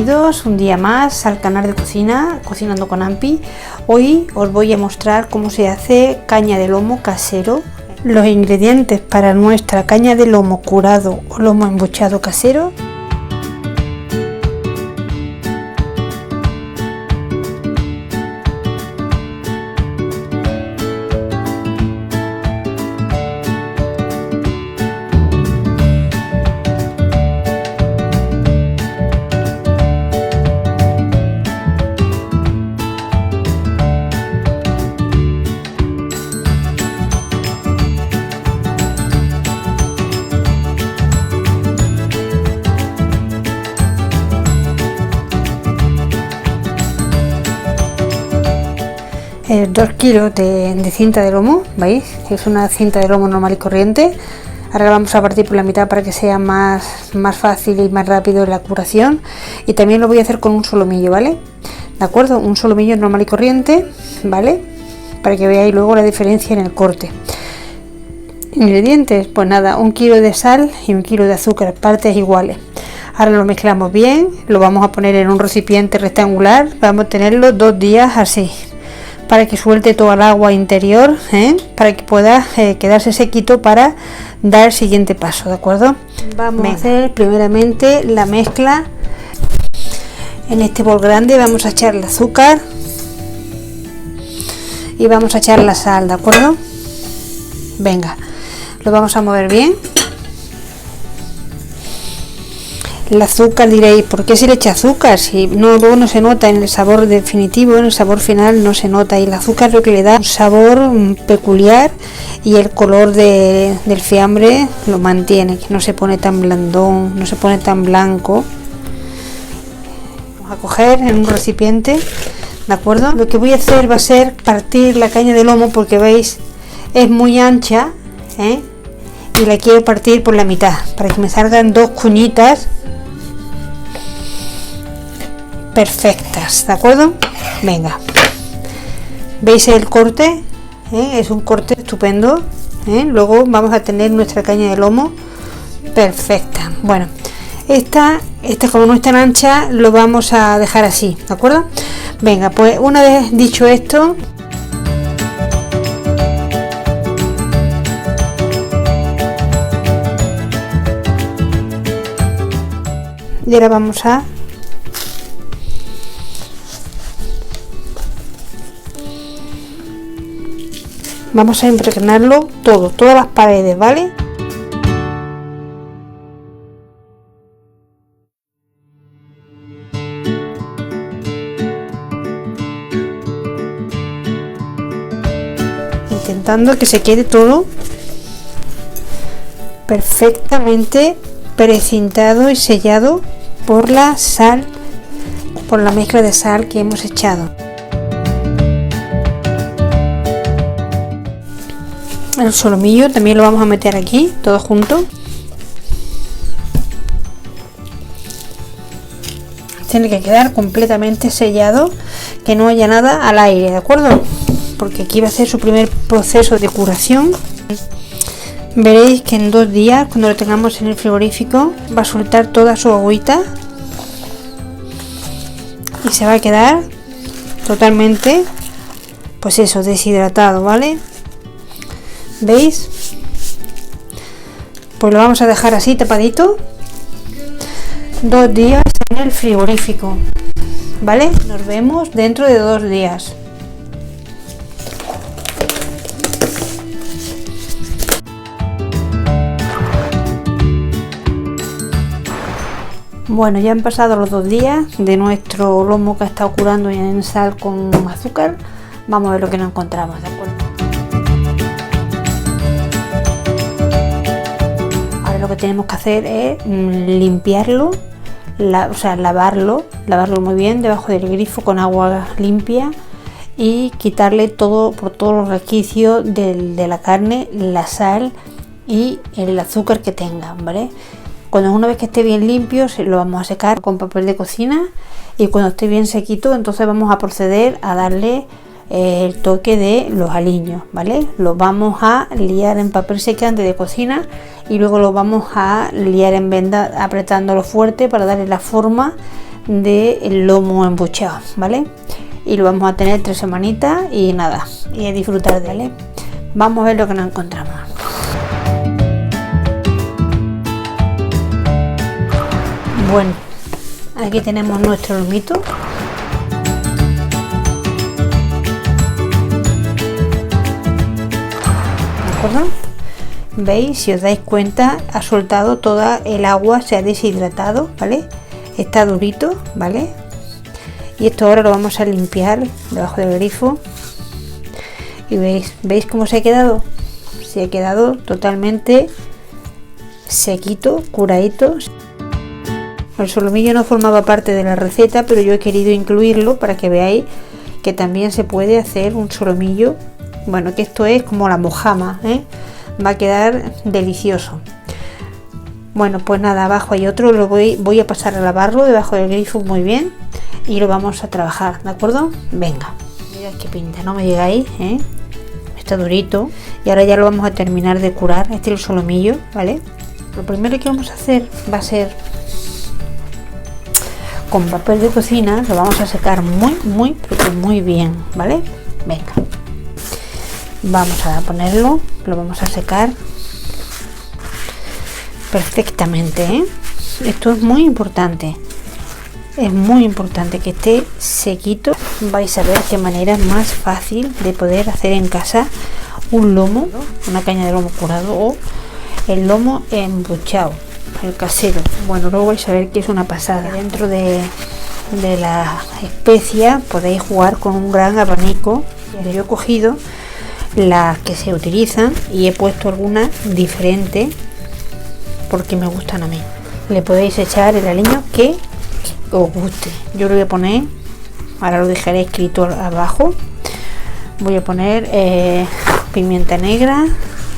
bienvenidos un día más al canal de cocina, Cocinando con Ampi. Hoy os voy a mostrar cómo se hace caña de lomo casero. Los ingredientes para nuestra caña de lomo curado o lomo embuchado casero. Dos kilos de cinta de lomo, ¿veis? Es una cinta de lomo normal y corriente. Ahora la vamos a partir por la mitad para que sea más fácil y más rápido la curación. Y también lo voy a hacer con un solomillo, ¿vale? ¿De acuerdo? Un solomillo normal y corriente, ¿vale? Para que veáis luego la diferencia en el corte. Ingredientes, pues nada, 1 kilo de sal y 1 kilo de azúcar, partes iguales. Ahora lo mezclamos bien, lo vamos a poner en un recipiente rectangular. Vamos a tenerlo 2 días así, para que suelte toda el agua interior, para que pueda quedarse sequito para dar el siguiente paso, ¿de acuerdo? Vamos a hacer primeramente la mezcla. En este bol grande vamos a echar el azúcar y vamos a echar la sal, ¿de acuerdo? Venga, lo vamos a mover bien. El azúcar, diréis, ¿por qué se le echa azúcar? Si no, luego no se nota en el sabor definitivo, en el sabor final no se nota. Y el azúcar es lo que le da un sabor peculiar y el color del fiambre lo mantiene, que no se pone tan blandón, no se pone tan blanco. Vamos a coger en un recipiente, ¿de acuerdo? Lo que voy a hacer va a ser partir la caña de lomo, porque veis, es muy ancha, y la quiero partir por la mitad, para que me salgan 2 cuñitas perfectas, ¿de acuerdo? Venga, ¿veis el corte? Es un corte estupendo, luego vamos a tener nuestra caña de lomo perfecta. Bueno, esta como no es tan ancha, lo vamos a dejar así, ¿de acuerdo? Venga, pues una vez dicho esto, y ahora vamos a impregnarlo todo, todas las paredes, ¿vale? Intentando que se quede todo perfectamente precintado y sellado por la sal, por la mezcla de sal que hemos echado. El solomillo también lo vamos a meter aquí, todo junto. Tiene que quedar completamente sellado, que no haya nada al aire, ¿de acuerdo? Porque aquí va a ser su primer proceso de curación. Veréis que en 2 días, cuando lo tengamos en el frigorífico, va a soltar toda su agüita y se va a quedar totalmente, pues eso, deshidratado, ¿vale? ¿Veis? Pues lo vamos a dejar así tapadito 2 días en el frigorífico, ¿vale? Nos vemos dentro de 2 días. Bueno, ya han pasado los 2 días de nuestro lomo que ha estado curando en sal con azúcar. Vamos a ver lo que nos encontramos, ¿de acuerdo? Ahora lo que tenemos que hacer es limpiarlo, lavarlo muy bien debajo del grifo con agua limpia y quitarle todos los resquicios de la carne, la sal y el azúcar que tenga, ¿vale? Una vez que esté bien limpio, lo vamos a secar con papel de cocina, y cuando esté bien sequito, entonces vamos a proceder a darle el toque de los aliños, ¿vale? Los vamos a liar en papel secante de cocina y luego lo vamos a liar en venda apretándolo fuerte para darle la forma del lomo embuchado, ¿vale? Y lo vamos a tener 3 semanitas y nada, y a disfrutar de él. Vamos a ver lo que nos encontramos. Bueno, aquí tenemos nuestro lomito. ¿De acuerdo? ¿Veis? Si os dais cuenta, ha soltado toda el agua, se ha deshidratado, ¿vale? Está durito, ¿vale? Y esto ahora lo vamos a limpiar debajo del grifo. Y ¿veis cómo se ha quedado? Se ha quedado totalmente sequito, curadito. El solomillo no formaba parte de la receta, pero yo he querido incluirlo para que veáis que también se puede hacer un solomillo. Bueno, que esto es como la mojama, ¿eh? Va a quedar delicioso. Bueno, pues nada, abajo hay otro, lo voy a pasar a lavarlo debajo del grifo muy bien y lo vamos a trabajar, ¿de acuerdo? Venga, mirad qué pinta, no me digáis, ¿eh? Está durito y ahora ya lo vamos a terminar de curar. Este es el solomillo, ¿vale? Lo primero que vamos a hacer va a ser con papel de cocina, lo vamos a secar muy bien, ¿vale? Venga, vamos a ponerlo, lo vamos a secar perfectamente, ¿eh? Esto es muy importante que esté sequito. Vais a ver qué manera más fácil de poder hacer en casa un lomo, una caña de lomo curado o el lomo embuchado, el casero. Bueno, luego vais a ver que es una pasada. Dentro de la especia podéis jugar con un gran abanico. Yo he cogido las que se utilizan y he puesto algunas diferentes porque me gustan a mí. Le podéis echar el aliño que os guste. Yo lo voy a poner, ahora lo dejaré escrito abajo. Voy a poner pimienta negra,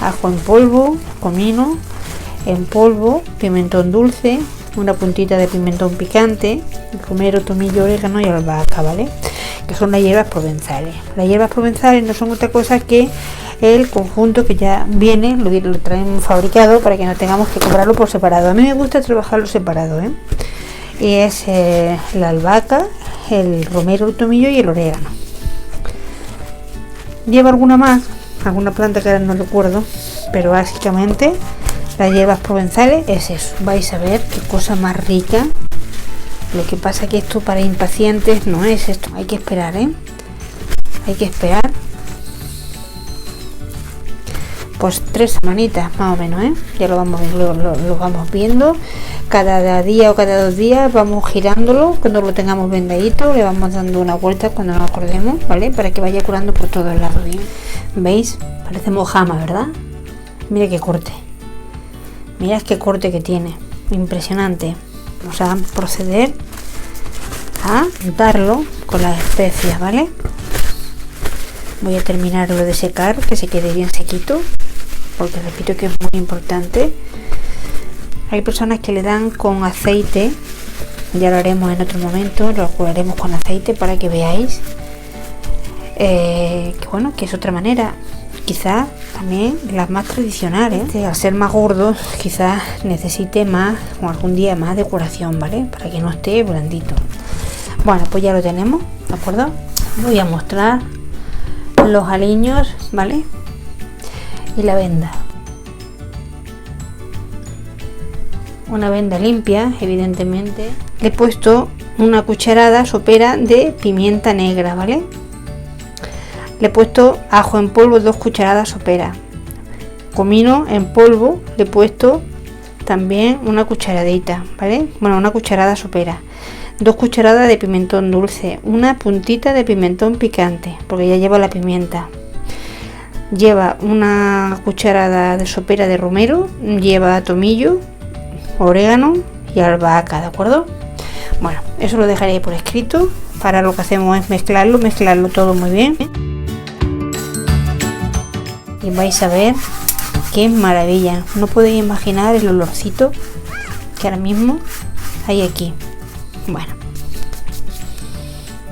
ajo en polvo, comino en polvo, pimentón dulce, una puntita de pimentón picante, romero, tomillo, orégano y albahaca, ¿vale? Que son las hierbas provenzales. Las hierbas provenzales no son otra cosa que el conjunto que ya viene, lo traemos fabricado para que no tengamos que comprarlo por separado. A mí me gusta trabajarlo separado, ¿eh? Y es la albahaca, el romero, el tomillo y el orégano. Lleva alguna más, alguna planta que ahora no recuerdo, pero básicamente las hierbas provenzales es eso. Vais a ver qué cosa más rica. Lo que pasa que esto para impacientes no es esto, hay que esperar, ¿eh? Hay que esperar pues 3 semanitas más o menos, ¿eh? Ya lo vamos viendo cada día o cada 2 días, vamos girándolo. Cuando lo tengamos vendadito le vamos dando una vuelta cuando nos acordemos, ¿vale? Para que vaya curando por todos lados bien. ¿Veis? Parece mojama, ¿verdad? Mira qué corte, mirad qué corte que tiene, impresionante. Vamos a proceder a untarlo con las especias, ¿vale? Voy a terminarlo de secar, que se quede bien sequito, porque repito que es muy importante. Hay personas que le dan con aceite, ya lo haremos en otro momento, lo curaremos con aceite para que veáis que bueno, que es otra manera. Quizás también las más tradicionales, al ser más gordos, quizás necesite más o algún día más de curación, ¿vale? Para que no esté blandito. Bueno, pues ya lo tenemos, ¿de acuerdo? Voy a mostrar los aliños, ¿vale? Y la venda. Una venda limpia, evidentemente. Le he puesto una cucharada sopera de pimienta negra, ¿vale? Le he puesto ajo en polvo, 2 cucharadas soperas. Comino en polvo le he puesto también una cucharadita, ¿vale? Bueno, una cucharada sopera. 2 cucharadas de pimentón dulce, una puntita de pimentón picante, porque ya lleva la pimienta. Lleva una cucharada de sopera de romero, lleva tomillo, orégano y albahaca, ¿de acuerdo? Bueno, eso lo dejaré por escrito. Para lo que hacemos es mezclarlo todo muy bien. Y vais a ver qué maravilla. No podéis imaginar el olorcito que ahora mismo hay aquí. Bueno,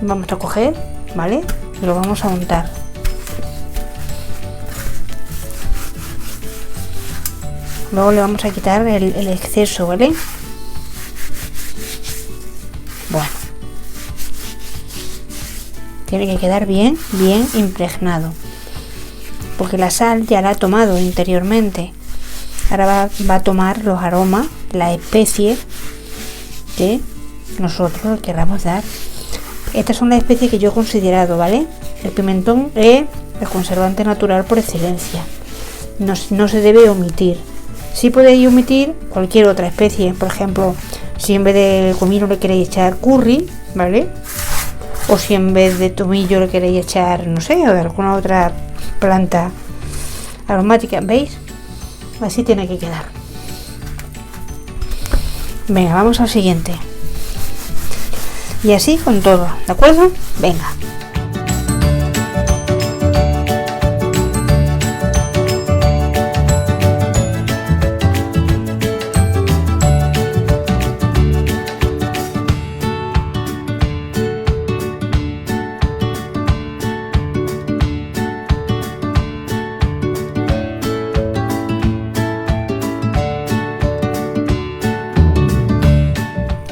vamos a coger, ¿vale? Y lo vamos a untar. Luego le vamos a quitar el exceso, ¿vale? Bueno, Tiene que quedar bien impregnado, porque la sal ya la ha tomado interiormente. Ahora va a tomar los aromas, la especie que nosotros queramos dar. Estas son las especies que yo he considerado, ¿vale? El pimentón es el conservante natural por excelencia. No se debe omitir. Sí podéis omitir cualquier otra especie. Por ejemplo, si en vez de comino le queréis echar curry, ¿vale? O si en vez de tomillo le queréis echar, no sé, o de alguna otra planta aromática. ¿Veis? Así tiene que quedar. Venga, vamos al siguiente. Y así con todo, ¿de acuerdo? Venga.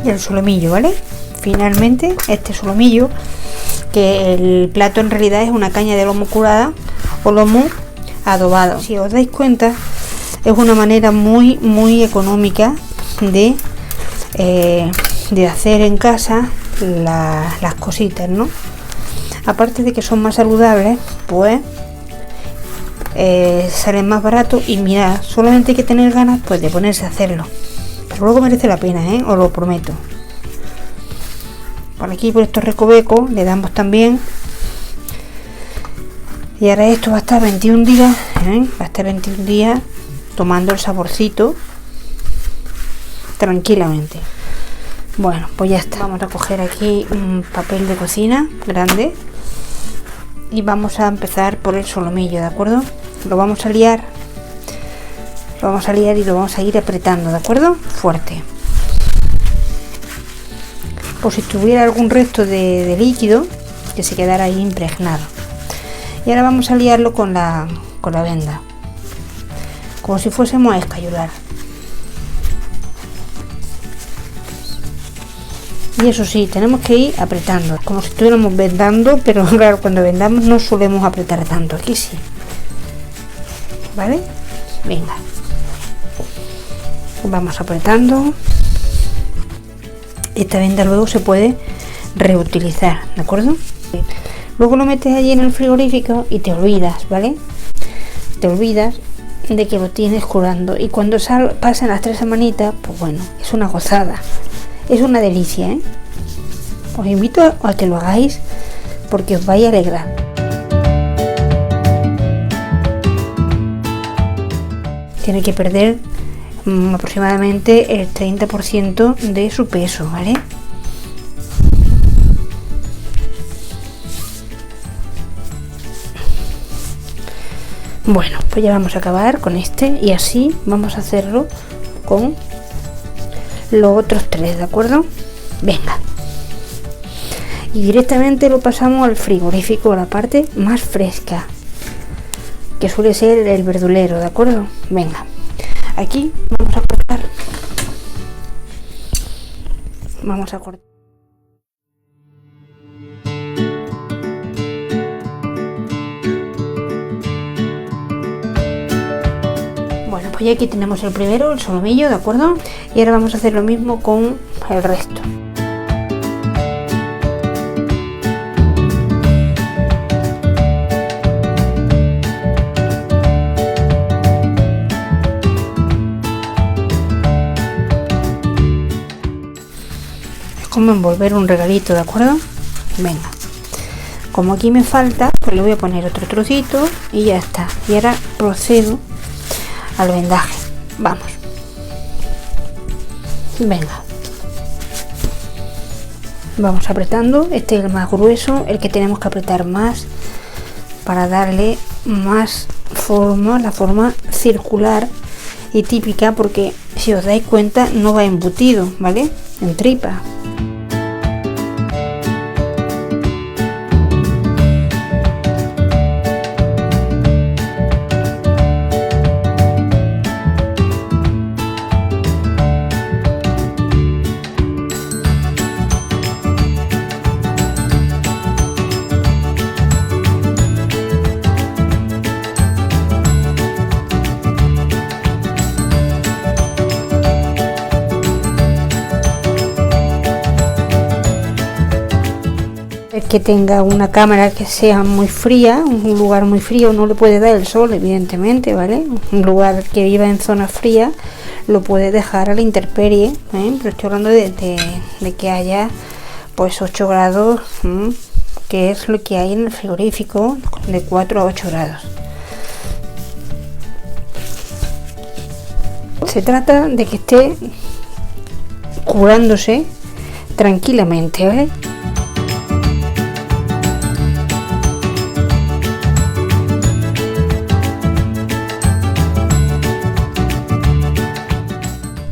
Y el solomillo, ¿vale? Finalmente este solomillo, que el plato en realidad es una caña de lomo curada o lomo adobado. Si os dais cuenta, es una manera muy económica de hacer en casa las cositas, ¿no? Aparte de que son más saludables, pues salen más baratos. Y mirad, solamente hay que tener ganas pues de ponerse a hacerlo, pero luego merece la pena, os lo prometo. Por aquí, por estos recovecos, le damos también. Y ahora esto va a estar 21 días, va a estar 21 días tomando el saborcito tranquilamente. Bueno, pues ya está. Vamos a coger aquí un papel de cocina grande y vamos a empezar por el solomillo, ¿de acuerdo? Lo vamos a liar y lo vamos a ir apretando, ¿de acuerdo? Fuerte. Por si tuviera algún resto de líquido que se quedara ahí impregnado. Y ahora vamos a liarlo con la venda, como si fuésemos a escayular. Y eso sí, tenemos que ir apretando, como si estuviéramos vendando, pero claro, cuando vendamos no solemos apretar tanto, aquí sí. ¿Vale? Venga. Vamos apretando. Esta venda luego se puede reutilizar, ¿de acuerdo? Luego lo metes allí en el frigorífico y te olvidas, ¿vale? Te olvidas de que lo tienes curando, y cuando pasan las 3 semanitas, pues bueno, es una gozada, es una delicia, ¿eh? Os invito a que lo hagáis porque os vais a alegrar. Tiene que perder aproximadamente el 30% de su peso, ¿vale? Bueno, pues ya vamos a acabar con este, y así vamos a hacerlo con los otros 3, ¿de acuerdo? Venga. Y directamente lo pasamos al frigorífico, a la parte más fresca, que suele ser el verdulero, ¿de acuerdo? Venga. Aquí vamos a cortar. Vamos a cortar. Bueno, pues ya aquí tenemos el primero, el solomillo, ¿de acuerdo? Y ahora vamos a hacer lo mismo con el resto. Como envolver un regalito, ¿de acuerdo? Venga, como aquí me falta, pues le voy a poner otro trocito y ya está. Y ahora procedo al vendaje. Vamos. Venga, vamos apretando. Este es el más grueso, el que tenemos que apretar más para darle más forma, la forma circular y típica, porque si os dais cuenta no va embutido, ¿vale? En tripa. que tenga una cámara que sea muy fría, un lugar muy frío, no le puede dar el sol, evidentemente, ¿vale? Un lugar que viva en zona fría lo puede dejar a la intemperie, pero estoy hablando de que haya pues 8 grados, que es lo que hay en el frigorífico, de 4 a 8 grados. Se trata de que esté curándose tranquilamente, ¿vale?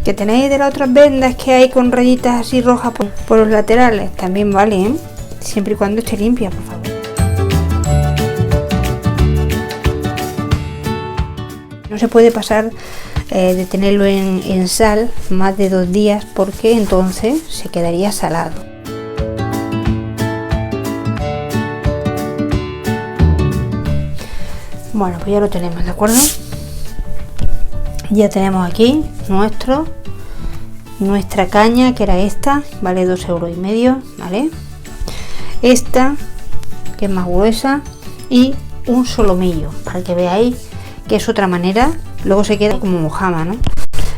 Que tenéis de las otras vendas que hay con rayitas así rojas por los laterales, también vale, ¿eh? Siempre y cuando esté limpia, por favor. No se puede pasar de tenerlo en sal más de 2 días, porque entonces se quedaría salado. Bueno, pues ya lo tenemos, ¿de acuerdo? Ya tenemos aquí nuestra caña, que era esta, vale 2,5 €, ¿vale? Esta, que es más gruesa, y un solomillo, para que veáis que es otra manera. Luego se queda como mojama, ¿no?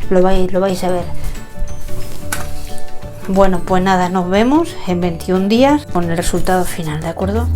Lo vais a ver. Bueno, pues nada, nos vemos en 21 días con el resultado final, ¿de acuerdo?